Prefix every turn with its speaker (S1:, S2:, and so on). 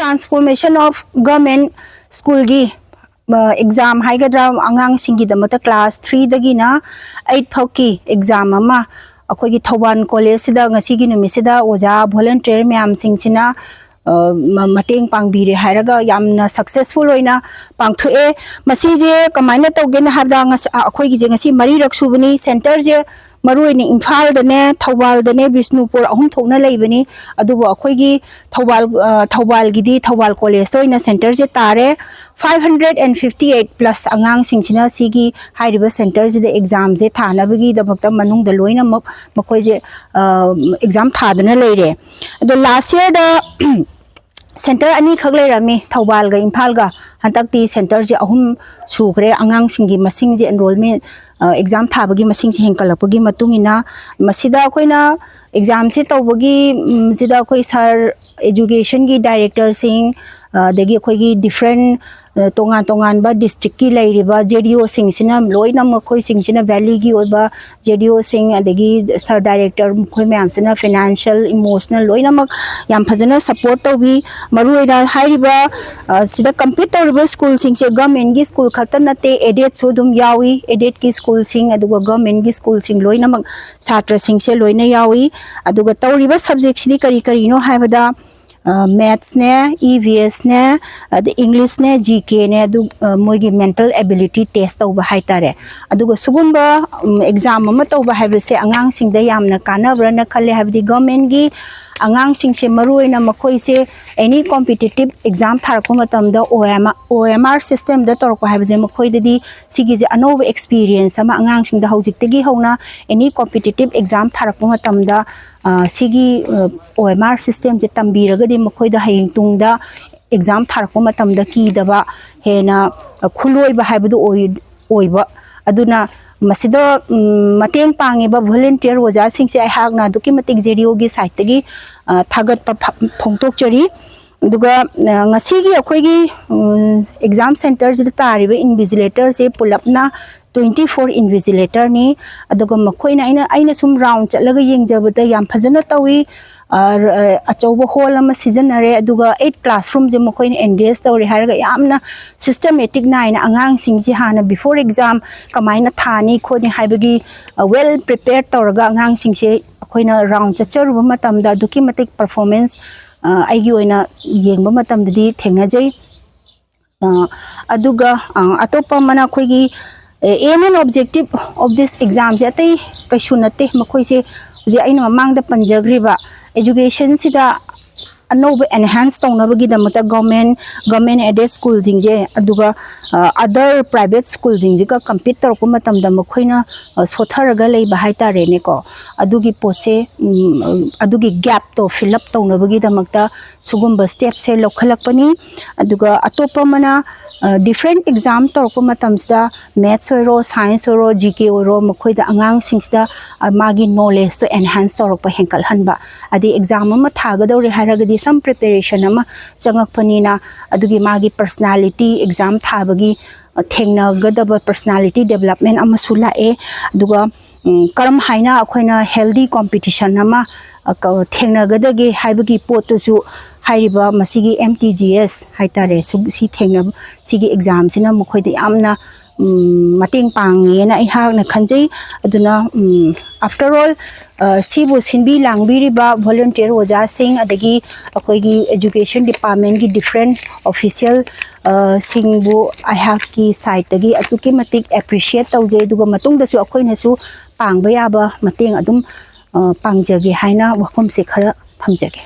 S1: transformation of government school gi exam haigadra angang singi da mata class 3 dagi na 8 phauki exam ama akhoi gi Thoubal college sida ngasi gi numi sida oja volunteer myam singchina mateng pangbire hairaga yamna successful oina pangthoe masi je kamaina tawge na habda akhoi gi je ngasi mari raksubani center je maruini Imphal dane Thoubal dane Bishnupur ahum thokna leibani adubo akhoi gi Thoubal gidi Thoubal college oina center je tare 558 plus angang singchina sigi hairiba center je de exam je thana bagi da bhakta manung da loina makoi je exam thadana leire ado last year da center ani khagle rami Thoubal ga Imphal ga hantakti center je ahum chukre angang singi masing je enrollment exam thabagi masing se hengkalapagi matungina masida koina exam se tawbagi sida koi sir education gi director sing degi koi gi different tongan ba district ki lairiba JDO sing sina loina makoi sing sina valley gi oba JDO sing adegi sir director koi myam sina financial emotional loina mak yam phajana support tawbi maruida hairiba sida complete tawriba school sing se government gi school khatan nate aided so dum yawi aided ki school sing aduga government gi school sing loina mak satra sing se loina yawi aduga tawriba subject sidi kari no haibada maths ne EVS ne English ne GK ne adu moigi mental ability test tawba haitare aduga sugumba exam ama tawba haibase angang sing da yamna kanabra na khale habdi government gi angang sing se maruina makoi se any competitive exam tharko matam da OMR system da torko haibje makoi dadi sigi je anova experience ama angang sing da hojik tegi hona any competitive exam tharko matam da sigi OMR system je tambiraga di makoi da haying tungda exam tharko matam da ki daba hena khuloi ba haibdu oiba aduna masida mateng pangi ba volunteer waja sing se ai hak na duki matik JDO gi site tagi thagat pa phongtok chari duga ngasi gi akhoi gi exam center je tariba invigilator se pulapna 24 invigilator ni aduga makhoina aina sum round chalaga yengjabata yam phajana tawi achauba hall ama seasonare aduga 8 classroom je makhoina engage tawri haraga yamna systematic naina angang singji hana before exam kamaina thani khoni haibagi well prepared tawraga angang singse akhoina round chacharuba matamda duki matik performance aigi oina yengba matamdadi thengnajai aduga atopa mana khoigi aim and objective of this exam je atai kaishunate makoi se je aina mamang da panjagriba education sida anova enhance tawnabagi damata government aided school jingje aduga other private school jingje ka compete tarko matam da makhoina sotharaga leiba haitare ne ko adugi pose adugi gap to fill up tawnabagi damakta sugumba step se lokhalakpani aduga atopa mana different exam tarko matamsda maths oro science oro GK oro makhoida angang singsda magi knowledge to enhance tarokpa henkal hanba adi exam ma thagadawre haragadi some preparation ama changakpanina adugi magi personality exam thabagi thengna gadaba personality development ama sula e aduga karam haina akhoina healthy competition ama thengna gadage haibagi potusu hairiba masigi MTGS haitare si thengna sigi exam sina mukhoida yamna mateng pangi na ihak na khanjai aduna after all sibu sinbi langbi riba volunteer waja sing adagi akoigi education department gi different official singbu ihak ki site tagi atuki matik appreciate tawje duga matung da su akoina su pangba yaba mateng adum pangjage haina wakom se khara thamjage